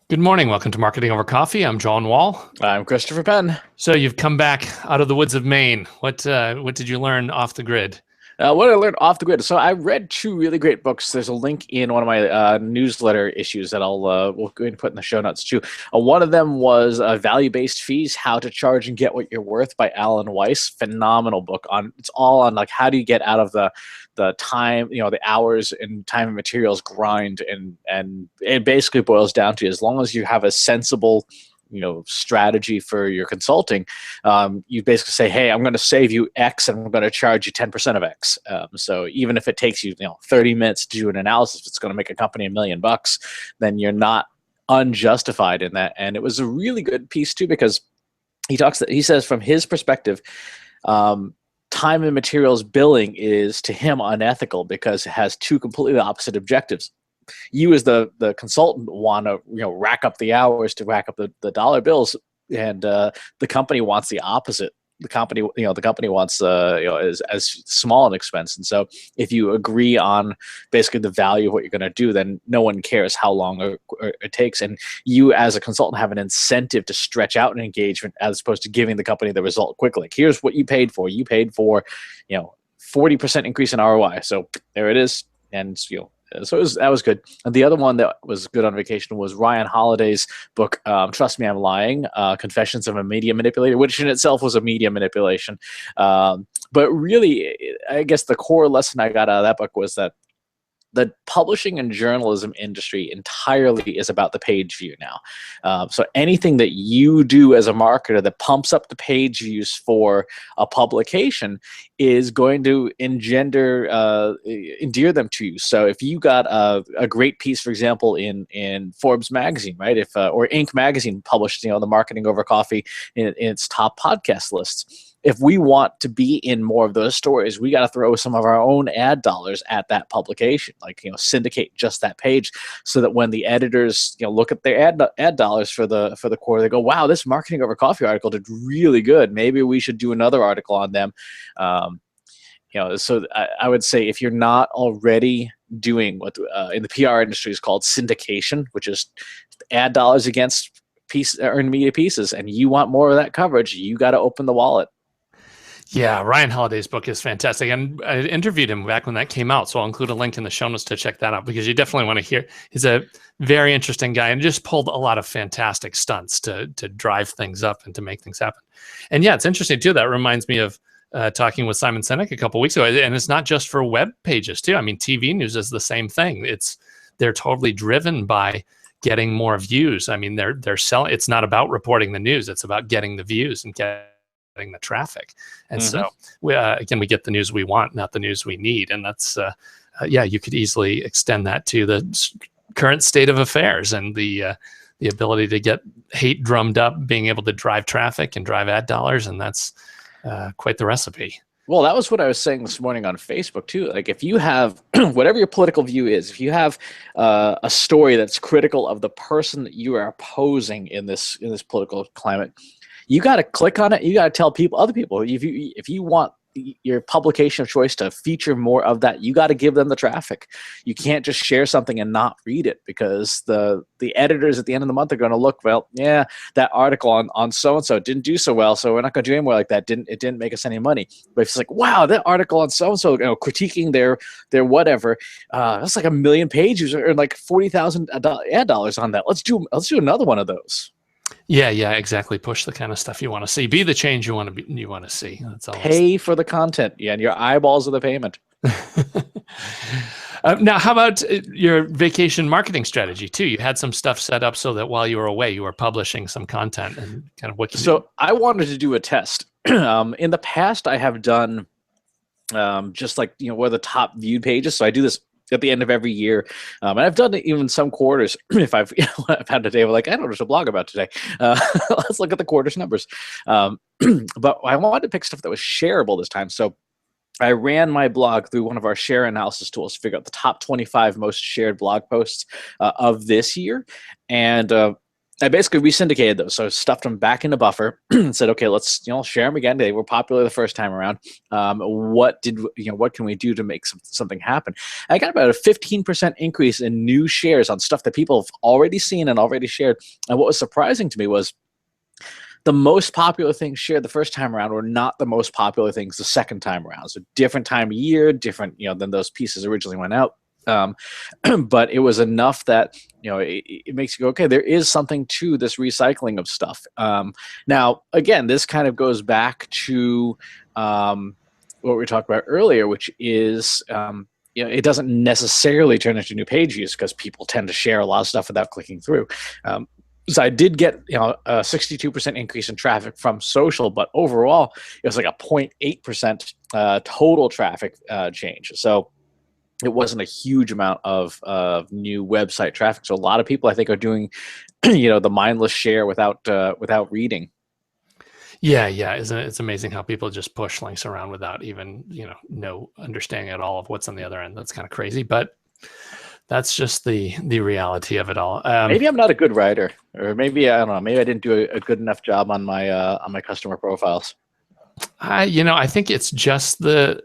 Good morning. Welcome to Marketing Over Coffee. I'm John Wall. I'm Christopher Penn. So you've come back out of the woods of Maine. What did you learn off the grid? What did I learned off the grid? So I read two really great books. There's a link in one of my newsletter issues that we'll go ahead and put in the show notes too. One of them was Value-Based Fees: How to Charge and Get What You're Worth by Alan Weiss. Phenomenal book. It's all on like how do you get out of the time, the hours and time and materials grind, and it basically boils down to, as long as you have a sensible strategy for your consulting, you basically say, hey, I'm going to save you X and I'm going to charge you 10% of X. So even if it takes you 30 minutes to do an analysis, if it's going to make a company $1 million, then you're not unjustified in that. And it was a really good piece too, because he says from his perspective, time and materials billing is to him unethical because it has two completely opposite objectives. You as the consultant want to rack up the hours to rack up the dollar bills, and the company wants the opposite. The company wants as small an expense. And so if you agree on basically the value of what you're going to do, then no one cares how long it takes, and you as a consultant have an incentive to stretch out an engagement as opposed to giving the company the result quickly. Like, here's what you paid for. You paid for 40% increase in ROI. So there it is. And so that was good. And the other one that was good on vacation was Ryan Holiday's book, Trust Me, I'm Lying, Confessions of a Media Manipulator, which in itself was a media manipulation. But really, I guess the core lesson I got out of that book was that the publishing and journalism industry entirely is about the page view now. So anything that you do as a marketer that pumps up the page views for a publication is going to endear them to you. So if you got a great piece, for example, in Forbes magazine, right? Or Inc. magazine published, the Marketing Over Coffee in its top podcast lists. If we want to be in more of those stories, we got to throw some of our own ad dollars at that publication, like, syndicate just that page, so that when the editors, look at their ad dollars for the quarter, they go, wow, this Marketing Over Coffee article did really good. Maybe we should do another article on them. So I would say, if you're not already doing what in the PR industry is called syndication, which is ad dollars against earned media pieces, and you want more of that coverage, you got to open the wallet. Yeah, Ryan Holiday's book is fantastic. And I interviewed him back when that came out, so I'll include a link in the show notes to check that out, because you definitely want to hear. He's a very interesting guy and just pulled a lot of fantastic stunts to drive things up and to make things happen. And yeah, it's interesting too. That reminds me of talking with Simon Sinek a couple of weeks ago. And it's not just for web pages too. I mean, TV news is the same thing. They're totally driven by getting more views. I mean, they're selling. It's not about reporting the news. It's about getting the views and getting the traffic. And so we get the news we want, not the news we need. And that's you could easily extend that to the current state of affairs and the ability to get hate drummed up, being able to drive traffic and drive ad dollars. And that's quite the recipe. Well, that was what I was saying this morning on Facebook too. Like, if you have whatever your political view is, if you have a story that's critical of the person that you are opposing in this political climate, you got to click on it. You got to tell other people, if you want your publication of choice to feature more of that, you got to give them the traffic. You can't just share something and not read it, because the editors at the end of the month are going to look, well, yeah, that article on so-and-so didn't do so well, so we're not going to do any more like that. It didn't make us any money. But if it's like, wow, that article on so-and-so, critiquing their whatever, that's like 1 million pages or like 40,000 ad dollars on that. Let's do another one of those. Yeah, exactly. Push the kind of stuff you want to see. Be the change you want to see. That's all. Pay for the content. Yeah, and your eyeballs are the payment. Now, how about your vacation marketing strategy too? You had some stuff set up so that while you were away, you were publishing some content and kind of what. I wanted to do a test. In the past, I have done just like what are the top viewed pages. So I do this at the end of every year. And I've done it even some quarters. If I've had a day where, like, I don't know what to blog about today. Let's look at the quarter's numbers. But I wanted to pick stuff that was shareable this time. So I ran my blog through one of our share analysis tools to figure out the top 25 most shared blog posts of this year. And I basically resyndicated those, so stuffed them back into Buffer and said, okay, let's share them again. They were popular the first time around. What can we do to make something happen? I got about a 15% increase in new shares on stuff that people have already seen and already shared. And what was surprising to me was the most popular things shared the first time around were not the most popular things the second time around. So different time of year, different than those pieces originally went out. But it was enough that it makes you go, okay, there is something to this recycling of stuff. Now, again, this kind of goes back to what we talked about earlier, which is it doesn't necessarily turn into new page views because people tend to share a lot of stuff without clicking through. So I did get a 62% increase in traffic from social, but overall it was like a 0.8% total traffic change. So it wasn't a huge amount of new website traffic. So a lot of people, I think, are doing, the mindless share without reading. Yeah, isn't it? It's amazing how people just push links around without even no understanding at all of what's on the other end. That's kind of crazy, but that's just the reality of it all. Maybe I'm not a good writer, or maybe I don't know. Maybe I didn't do a good enough job on my customer profiles. I think it's just there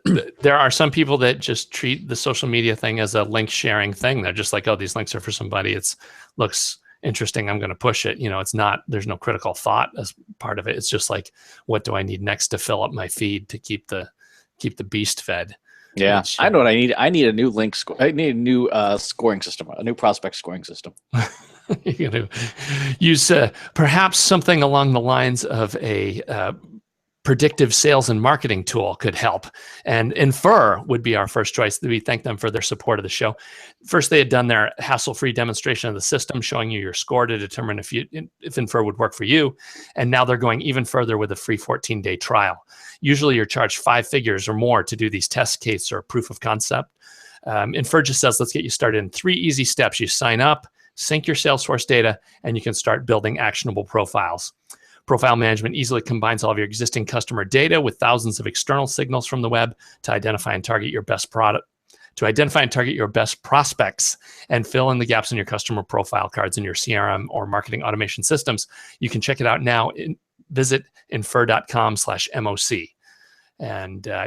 are some people that just treat the social media thing as a link sharing thing. They're just like, oh, these links are for somebody. Looks interesting. I'm going to push it. It's not, there's no critical thought as part of it. It's just like, what do I need next to fill up my feed to keep the beast fed? Yeah, I know what I need. I need a new I need a new scoring system, a new prospect scoring system. You're going to use perhaps something along the lines of a predictive sales and marketing tool could help. And Infer would be our first choice. We thank them for their support of the show. First, they had done their hassle-free demonstration of the system, showing you your score to determine if Infer would work for you. And now they're going even further with a free 14-day trial. Usually you're charged 5 figures or more to do these test cases or proof of concept. Infer just says, let's get you started in 3 easy steps. You sign up, sync your Salesforce data, and you can start building actionable profiles. Profile management easily combines all of your existing customer data with thousands of external signals from the web to identify and target your best prospects and fill in the gaps in your customer profile cards in your CRM or marketing automation systems. You can check it out now. Visit infer.com/MOC. And a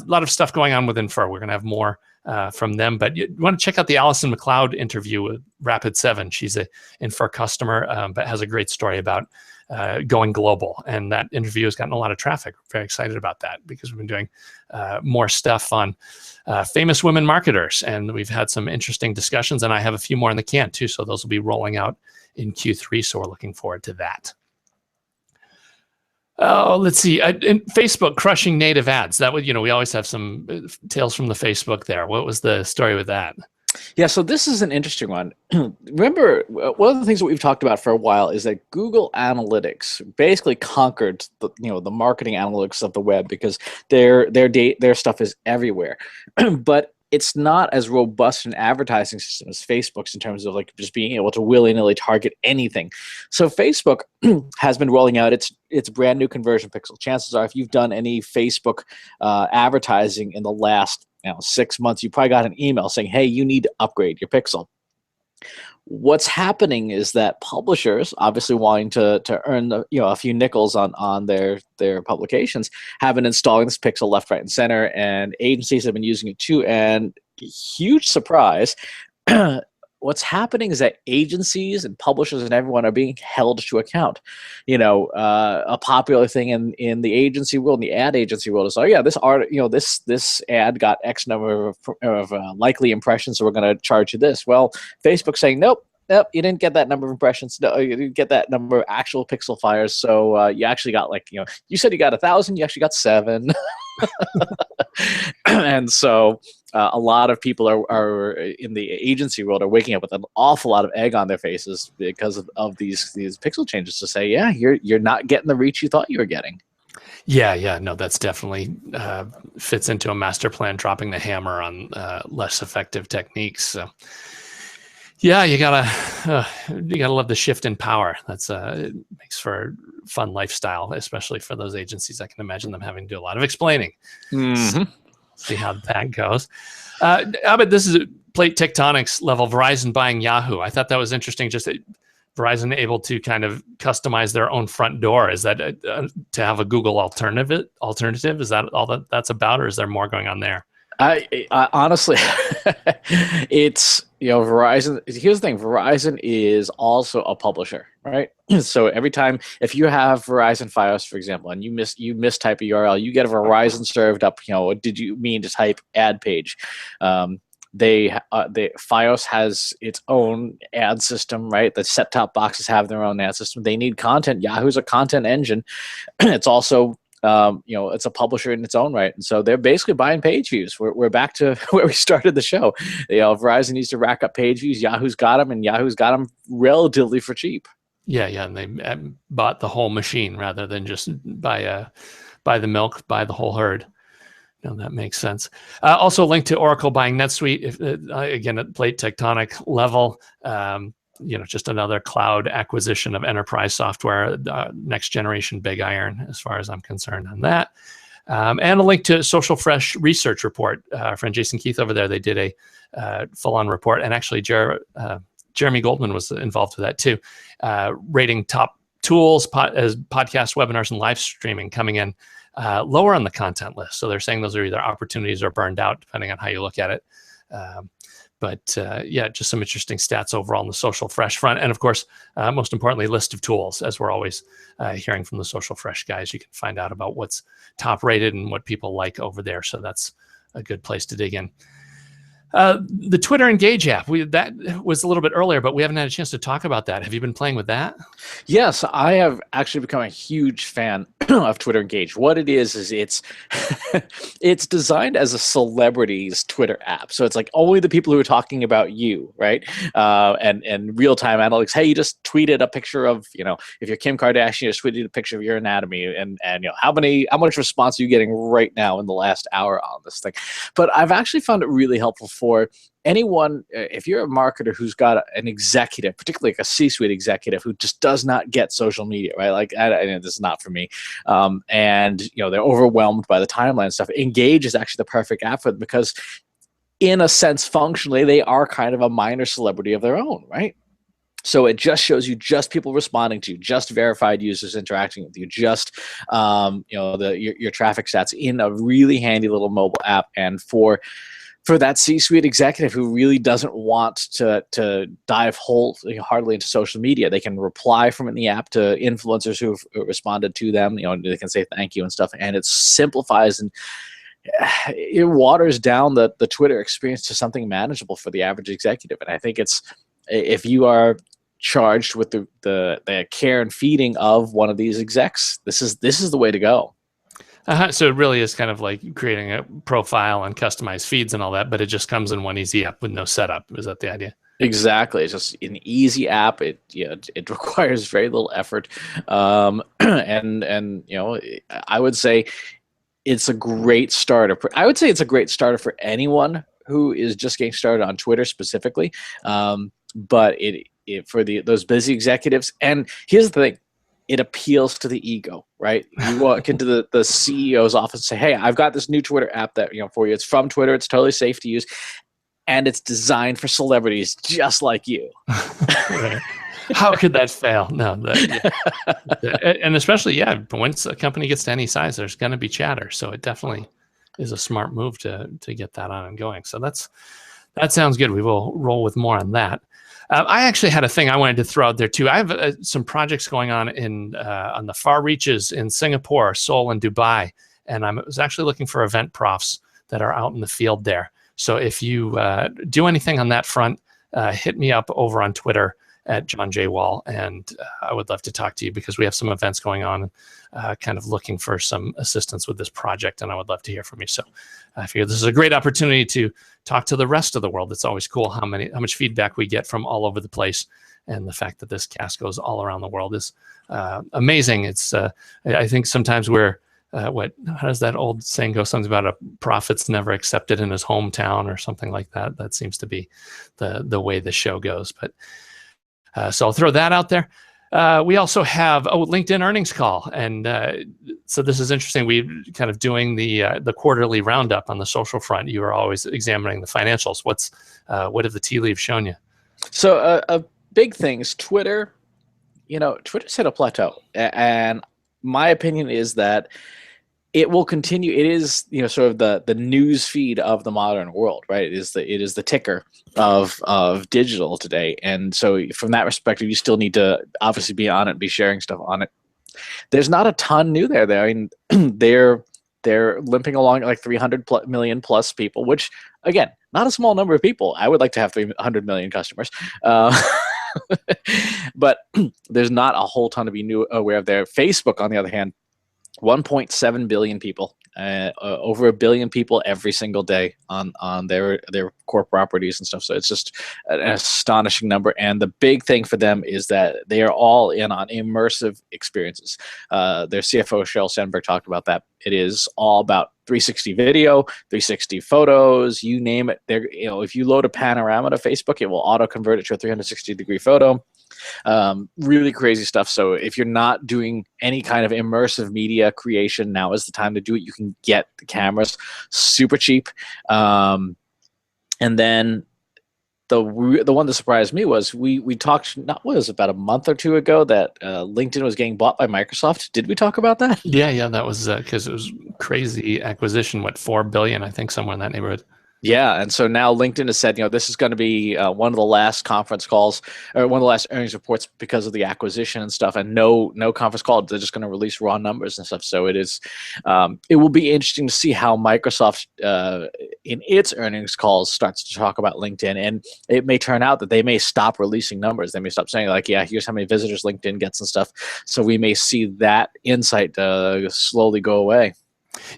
lot of stuff going on with Infer. We're going to have more from them, but you want to check out the Allison McLeod interview with Rapid7. She's a Infer customer, but has a great story about going global. And that interview has gotten a lot of traffic. Very excited about that because we've been doing more stuff on famous women marketers. And we've had some interesting discussions, and I have a few more in the can too. So those will be rolling out in Q3. So we're looking forward to that. Oh, let's see. In Facebook crushing native ads. That would, we always have some tales from the Facebook there. What was the story with that? Yeah, so this is an interesting one. Remember, one of the things that we've talked about for a while is that Google Analytics basically conquered the marketing analytics of the web because their stuff is everywhere. But it's not as robust an advertising system as Facebook's in terms of like just being able to willy-nilly target anything. So Facebook has been rolling out its brand new conversion pixel. Chances are, if you've done any Facebook advertising in the last 6 months, you probably got an email saying, hey, you need to upgrade your pixel. What's happening is that publishers, obviously wanting to earn a few nickels on their publications, have been installing this pixel left, right, and center, and agencies have been using it too. And huge surprise, what's happening is that agencies and publishers and everyone are being held to account. A popular thing in the agency world, in the ad agency world, is, oh yeah, this ad got X number of likely impressions, so we're going to charge you this. Well, Facebook's saying, nope, you didn't get that number of impressions. No, you didn't get that number of actual pixel fires. So you actually got you said you got 1,000, you actually got 7. And so a lot of people are in the agency world are waking up with an awful lot of egg on their faces because of these pixel changes to say, yeah, you're not getting the reach you thought you were getting. Yeah, no, that's definitely fits into a master plan, dropping the hammer on less effective techniques. So, yeah, you gotta love the shift in power. That's it makes for a fun lifestyle, especially for those agencies. I can imagine them having to do a lot of explaining. Mm-hmm. See how that goes. But this is plate tectonics level. Verizon buying Yahoo. I thought that was interesting. Just Verizon able to kind of customize their own front door? Is that to have a Google alternative? Is that all that's about, or is there more going on there? I honestly, it's, Verizon. Here's the thing: Verizon is also a publisher, right? So every time, if you have Verizon FiOS, for example, and you mistype a URL, you get a Verizon served up. Did you mean to type ad page? They FiOS has its own ad system, right? The set-top boxes have their own ad system. They need content. Yahoo's a content engine. It's also it's a publisher in its own right, and so they're basically buying page views. We're back to where we started the show. Verizon needs to rack up page views. Yahoo's got them, and Yahoo's got them relatively for cheap. Yeah, and they bought the whole machine rather than just buy the milk, buy the whole herd. That makes sense. Also, linked to Oracle buying NetSuite, again at plate tectonic level. Just another cloud acquisition of enterprise software, next generation big iron, as far as I'm concerned on that. And a link to Social Fresh research report. Our friend Jason Keith over there, they did a full-on report, and actually Jeremy Goldman was involved with that too, rating top tools as podcasts, webinars, and live streaming coming in lower on the content list. So they're saying those are either opportunities or burned out, depending on how you look at it. But just some interesting stats overall on the Social Fresh front. And of course, most importantly, list of tools, as we're always hearing from the Social Fresh guys. You can find out about what's top rated and what people like over there. So that's a good place to dig in. The Twitter Engage app, that was a little bit earlier, but we haven't had a chance to talk about that. Have you been playing with that? Yes, I have actually become a huge fan of Twitter Engage. What it is it's it's designed as a celebrities Twitter app. So it's like only the people who are talking about you, right? And real-time analytics. Hey, you just tweeted a picture of, if you're Kim Kardashian, you just tweeted a picture of your anatomy, and how much response are you getting right now in the last hour on this thing? But I've actually found it really helpful for anyone, if you're a marketer who's got an executive, particularly like a C-suite executive who just does not get social media, right? Like, this is not for me. And they're overwhelmed by the timeline stuff. Engage is actually the perfect app for them because, in a sense, functionally, they are kind of a minor celebrity of their own, right? So it just shows you just people responding to you, just verified users interacting with you, just your traffic stats in a really handy little mobile app. And for that C-suite executive who really doesn't want to dive hardly into social media, they can reply from in the app to influencers who've responded to them. They can say thank you and stuff, and it simplifies and it waters down the Twitter experience to something manageable for the average executive. And I think if you are charged with the care and feeding of one of these execs, this is the way to go. So it really is kind of like creating a profile and customized feeds and all that, but it just comes in one easy app with no setup. Is that the idea? Exactly. It's just an easy app. It requires very little effort, and I would say it's a great starter. I would say it's a great starter for anyone who is just getting started on Twitter specifically. But for those busy executives, and here's the thing. It appeals to the ego, right? You walk into the CEO's office and say, hey, I've got this new Twitter app that, for you. It's from Twitter. It's totally safe to use. And it's designed for celebrities just like you. How could that fail? No. And especially, once a company gets to any size, there's going to be chatter. So it definitely is a smart move to get that on and going. So that sounds good. We will roll with more on that. I actually had a thing I wanted to throw out there too. I have some projects going on on the far reaches in Singapore, Seoul, and Dubai, and I was actually looking for event profs that are out in the field there. So if you do anything on that front, hit me up over on Twitter at John J. Wall, and I would love to talk to you because we have some events going on, kind of looking for some assistance with this project, and I would love to hear from you. So I figure this is a great opportunity to talk to the rest of the world. It's always cool how much feedback we get from all over the place, and the fact that this cast goes all around the world is amazing. It's I think sometimes we're how does that old saying go? Something about a prophet's never accepted in his hometown or something like that. That seems to be the way the show goes. But so I'll throw that out there. We also have LinkedIn earnings call, and so this is interesting. We're kind of doing the quarterly roundup on the social front. You are always examining the financials. What have the tea leaves shown you? So big things. Twitter Twitter's hit a plateau, and my opinion is that it will continue. It is, sort of the news feed of the modern world, right? It is the ticker of digital today, and so from that perspective, you still need to obviously be on it, be sharing stuff on it. There's not a ton new there. I mean, they're limping along at like 300 million plus people, which again, not a small number of people. I would like to have 300 million customers. But there's not a whole ton to be aware of there. Facebook, on the other hand, 1.7 billion people, over a billion people every single day on their core properties and stuff. So it's just an astonishing number. And the big thing for them is that they are all in on immersive experiences. Their CFO Sheryl Sandberg talked about that. It is all about 360 video, 360 photos, you name it. If you load a panorama to Facebook, it will auto convert it to a 360-degree photo. Really crazy stuff. So if you're not doing any kind of immersive media creation, now is the time to do it. You can get the cameras super cheap. And then the one that surprised me was we talked, about a month or two ago, that LinkedIn was getting bought by Microsoft. Did we talk about that? Yeah, that was because it was crazy acquisition. What, $4 billion? I think somewhere in that neighborhood. Yeah, and so now LinkedIn has said, this is going to be one of the last conference calls, or one of the last earnings reports, because of the acquisition and stuff, and no conference call. They're just going to release raw numbers and stuff. So it will be interesting to see how Microsoft, in its earnings calls, starts to talk about LinkedIn, and it may turn out that they may stop releasing numbers. They may stop saying like, yeah, here's how many visitors LinkedIn gets and stuff. So we may see that insight slowly go away.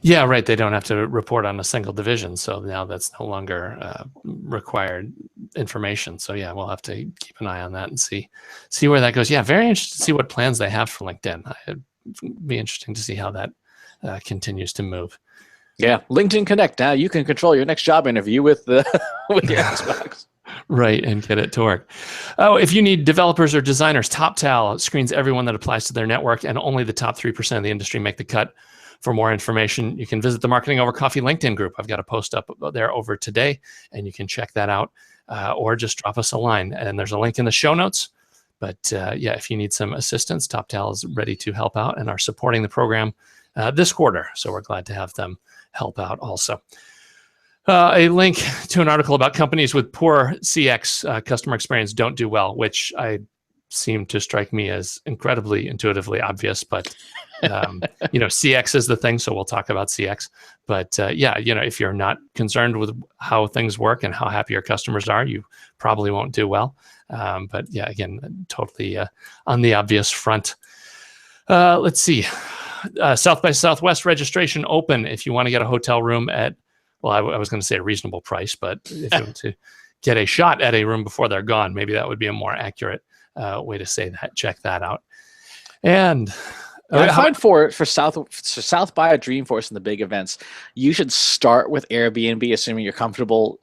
Yeah, right. They don't have to report on a single division, so now that's no longer required information. So yeah, we'll have to keep an eye on that and see where that goes. Yeah, very interested to see what plans they have for LinkedIn. It'd be interesting to see how that continues to move. Yeah, LinkedIn Connect. Now you can control your next job interview with your Xbox. Right, and get it to work. Oh, if you need developers or designers, TopTal screens everyone that applies to their network, and only the top 3% of the industry make the cut. For more information, you can visit the Marketing Over Coffee LinkedIn group. I've got a post up there over today, and you can check that out, or just drop us a line. And there's a link in the show notes. But yeah, if you need some assistance, TopTal is ready to help out and are supporting the program this quarter. So we're glad to have them help out also. A link to an article about companies with poor CX, customer experience, don't do well, which I seem to strike me as incredibly intuitively obvious, but CX is the thing, so we'll talk about CX. But yeah, if you're not concerned with how things work and how happy your customers are, you probably won't do well. But yeah, again, totally on the obvious front. Let's see. South by Southwest registration open if you want to get a hotel room at, well, I was going to say a reasonable price, but if you want to get a shot at a room before they're gone, maybe that would be a more accurate way to say that. Check that out. And I find for South by Dreamforce and the big events, you should start with Airbnb, assuming you're comfortable,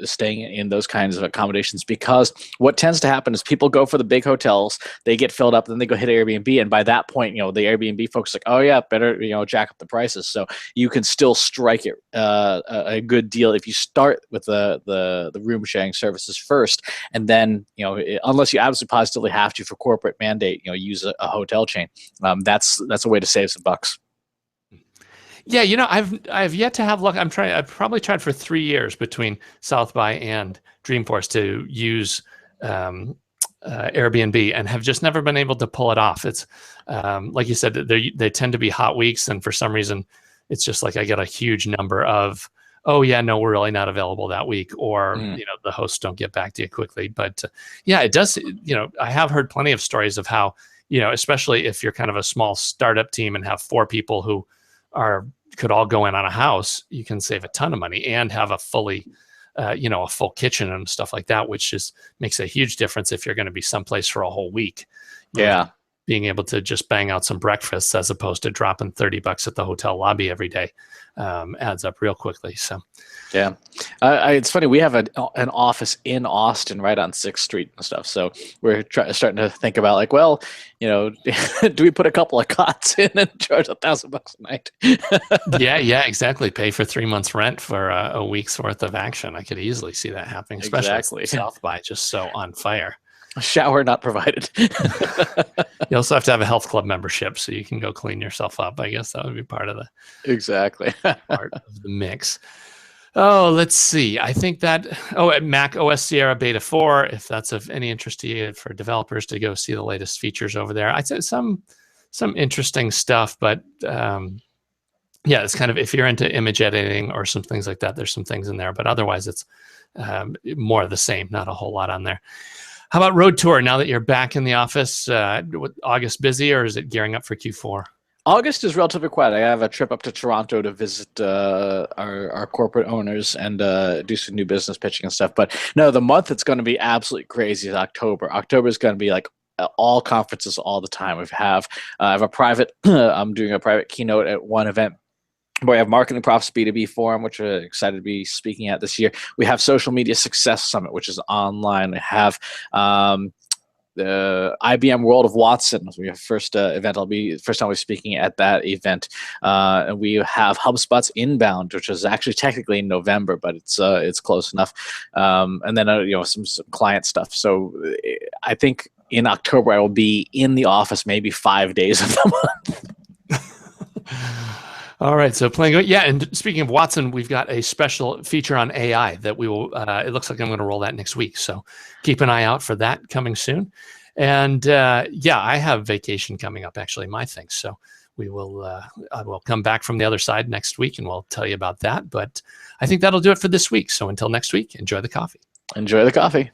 staying in those kinds of accommodations. Because what tends to happen is people go for the big hotels, they get filled up, then they go hit Airbnb, and by that point, the Airbnb folks are like, oh yeah, better jack up the prices. So you can still strike it a good deal if you start with the room sharing services first, and then unless you absolutely positively have to for corporate mandate, use a hotel chain. That's a way to save some bucks. Yeah, I've yet to have luck. I've probably tried for 3 years between South by and Dreamforce to use Airbnb, and have just never been able to pull it off. It's like you said, they tend to be hot weeks, and for some reason, it's just like I get a huge number of, oh yeah, no, we're really not available that week, or the hosts don't get back to you quickly. But yeah, it does. I have heard plenty of stories of how, especially if you're kind of a small startup team and have 4 people who could all go in on a house, you can save a ton of money and have a fully, a full kitchen and stuff like that, which just makes a huge difference if you're going to be someplace for a whole week. Yeah. Being able to just bang out some breakfasts as opposed to dropping $30 at the hotel lobby every day adds up real quickly. So, yeah, it's funny. We have an office in Austin, right on 6th Street and stuff. So we're starting to think about like, well, do we put a couple of cots in and charge $1,000 a night? yeah, exactly. Pay for 3 months rent for a week's worth of action. I could easily see that happening, especially South by just so on fire. Shower not provided. You also have to have a health club membership so you can go clean yourself up. I guess that would be part of the Exactly. part of the mix. Oh, let's see. I think that, at Mac OS Sierra Beta 4, if that's of any interest to you for developers to go see the latest features over there. I'd say some interesting stuff, but yeah, it's kind of, if you're into image editing or some things like that, there's some things in there, but otherwise it's more of the same, not a whole lot on there. How about Road Tour? Now that you're back in the office, August busy, or is it gearing up for Q4? August is relatively quiet. I have a trip up to Toronto to visit our corporate owners and do some new business pitching and stuff. But no, the month it's going to be absolutely crazy is October. October is going to be like all conferences all the time. I have a private, I'm doing a private keynote at one event. We have Marketing Profs B2B Forum, which we're excited to be speaking at this year. We have Social Media Success Summit, which is online. We have the IBM World of Watson. We have first event. First time we're speaking at that event. And we have HubSpot's Inbound, which is actually technically in November, but it's close enough. And then some client stuff. So I think in October I will be in the office maybe 5 days of the month. All right, so playing, yeah. And speaking of Watson, we've got a special feature on AI that we will. It looks like I'm going to roll that next week, so keep an eye out for that coming soon. And yeah, I have vacation coming up, actually, my thing. So we will. I will come back from the other side next week, and we'll tell you about that. But I think that'll do it for this week. So until next week, enjoy the coffee. Enjoy the coffee.